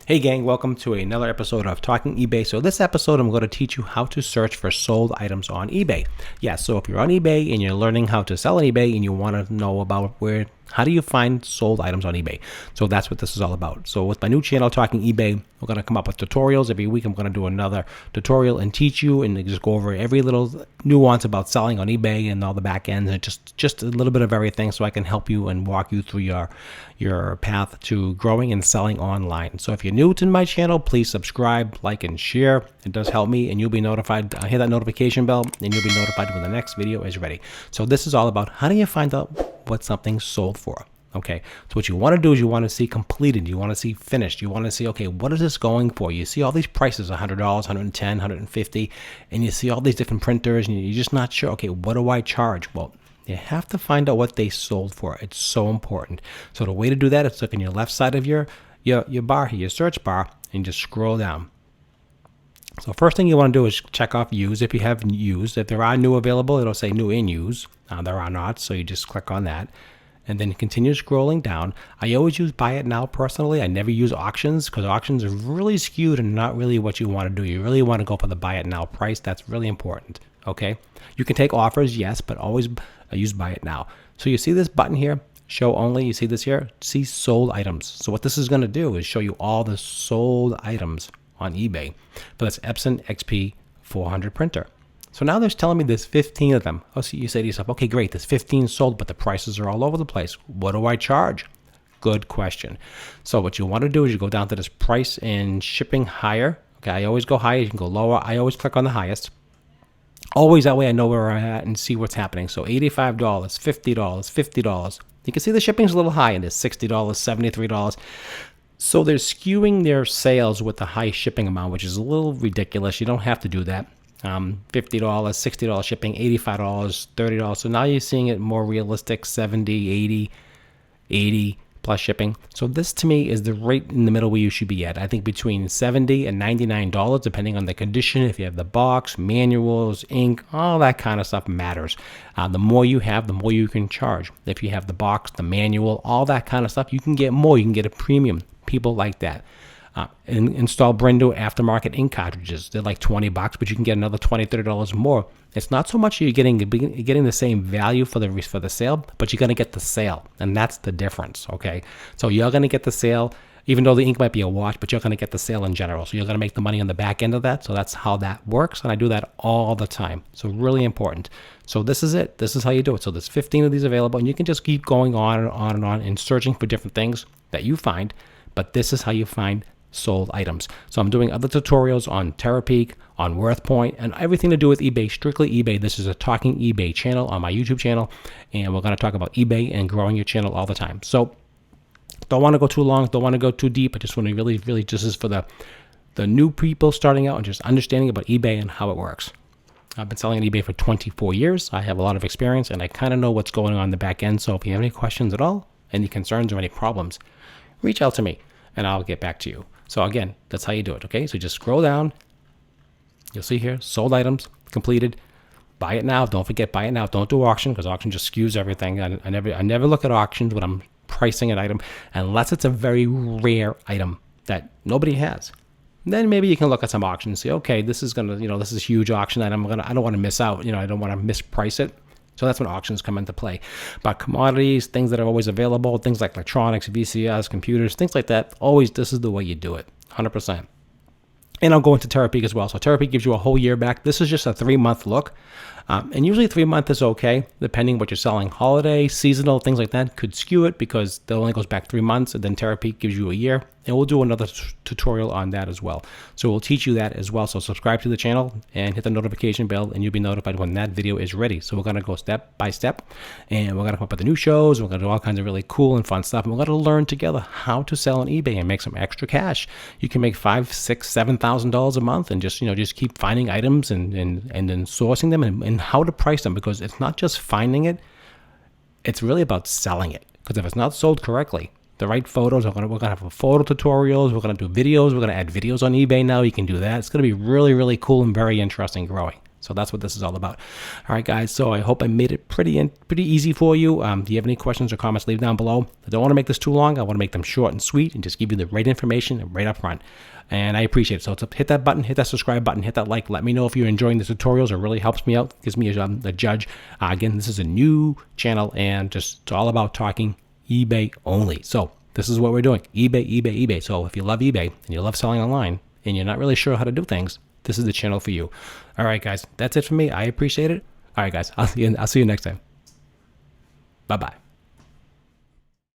Hey gang, welcome to another episode of Talking eBay. So this episode, I'm going to teach you how to search for sold items on eBay. Yeah, so if you're on eBay and you're learning how to sell on eBay and you want to know about how do you find sold items on eBay? So that's what this is all about. So with my new channel, Talking eBay, we're going to come up with tutorials. Every week I'm going to do another tutorial and teach you and just go over every little nuance about selling on eBay and all the back ends and just a little bit of everything so I can help you and walk you through your path to growing and selling online. So if you're new to my channel, please subscribe, like, and share. It does help me and you'll be notified. Hit that notification bell and you'll be notified when the next video is ready. So this is all about how do you find out what something's sold for. Okay, so what you want to do is you want to see completed, you want to see finished, you want to see, okay, what is this going for? You see all these prices, $100, $110, $150, and you see all these different printers and you're just not sure, okay, what do I charge? Well, you have to find out what they sold for. It's so important. So the way to do that is look on your left side of your bar here, your search bar, and just scroll down. So first thing you want to do is check off used if you have used. If there are new available, it'll say new in use. There are not, so you just click on that. And then continue scrolling down. I always use buy it now personally. I never use auctions because auctions are really skewed and not really what you want to do. You really want to go for the buy it now price. That's really important. Okay. You can take offers, yes, but always use buy it now. So you see this button here, show only. You see this here, see sold items. So what this is going to do is show you all the sold items on eBay for this Epson XP 400 printer. So now there's telling me there's 15 of them. Oh, so you say to yourself, okay, great, there's 15 sold, but the prices are all over the place. What do I charge? Good question. So what you want to do is you go down to this price and shipping higher. Okay, I always go higher, you can go lower. I always click on the highest. Always that way I know where I'm at and see what's happening. So $85, $50, $50. You can see the shipping's a little high and it's $60, $73. So they're skewing their sales with the high shipping amount, which is a little ridiculous. You don't have to do that. $50, $60 shipping, $85, $30. So now you're seeing it more realistic, 70, 80 plus shipping. So this to me is the rate in the middle where you should be at. I think between $70 and $99, depending on the condition. If you have the box, manuals, ink, all that kind of stuff matters. The more you have, the more you can charge. If you have the box, the manual, all that kind of stuff, you can get more. You can get a premium. People like that. Install brand new aftermarket ink cartridges. They're like $20, but you can get another $20, $30 more. It's not so much you're getting the same value for the sale, but you're going to get the sale, and that's the difference. Okay, so you're going to get the sale, even though the ink might be a wash, but you're going to get the sale in general. So you're going to make the money on the back end of that. So that's how that works, and I do that all the time. So really important. So this is it. This is how you do it. So there's 15 of these available, and you can just keep going on and on and on and searching for different things that you find. But this is how you find sold items. So I'm doing other tutorials on Terapeak, on WorthPoint, and everything to do with eBay, strictly eBay. This is a Talking eBay channel on my YouTube channel, and we're going to talk about eBay and growing your channel all the time. So don't want to go too long, don't want to go too deep. I just want to really this is for the new people starting out and just understanding about eBay and how it works. I've been selling on eBay for 24 years. I have a lot of experience, and I kind of know what's going on in the back end. So if you have any questions at all, any concerns or any problems, reach out to me, and I'll get back to you. So again, that's how you do it, okay? So just scroll down. You'll see here, sold items, completed. Buy it now. Don't forget, buy it now. Don't do auction because auction just skews everything. I never look at auctions when I'm pricing an item unless it's a very rare item that nobody has. Then maybe you can look at some auctions and say, okay, this is gonna, this is a huge auction item. I don't want to miss out. I don't want to misprice it. So that's when auctions come into play. But commodities, things that are always available, things like electronics, VCRs, computers, things like that, always this is the way you do it, 100%. And I'll go into Terapeak as well. So Terapeak gives you a whole year back. This is just a 3-month look. And usually 3 months is okay, depending what you're selling. Holiday, seasonal, things like that could skew it because it only goes back 3 months, and then Terapeak gives you a year. And we'll do another tutorial on that as well. So we'll teach you that as well. So subscribe to the channel and hit the notification bell, and you'll be notified when that video is ready. So we're going to go step by step, and we're going to come up with the new shows. We're going to do all kinds of really cool and fun stuff. And we're going to learn together how to sell on eBay and make some extra cash. You can make $5,000, $6,000, $7,000 a month, and just keep finding items and then sourcing them and how to price them, because it's not just finding it. It's really about selling it, because if it's not sold correctly, the right photos, we're gonna have photo tutorials, we're gonna do videos, we're gonna add videos on eBay now. You can do that. It's gonna be really, really cool and very interesting growing. So that's what this is all about. All right, guys. So I hope I made it pretty easy for you. Do you have any questions or comments, leave down below. I don't want to make this too long. I want to make them short and sweet and just give you the right information right up front. And I appreciate it. So hit that button, hit that subscribe button, hit that like. Let me know if you're enjoying the tutorials. It really helps me out. Gives me a judge. Again, this is a new channel, and just it's all about talking eBay only. So this is what we're doing. eBay, eBay, eBay. So if you love eBay and you love selling online and you're not really sure how to do things, this is the channel for you. All right, guys. That's it for me. I appreciate it. All right, guys. I'll see you next time. Bye-bye.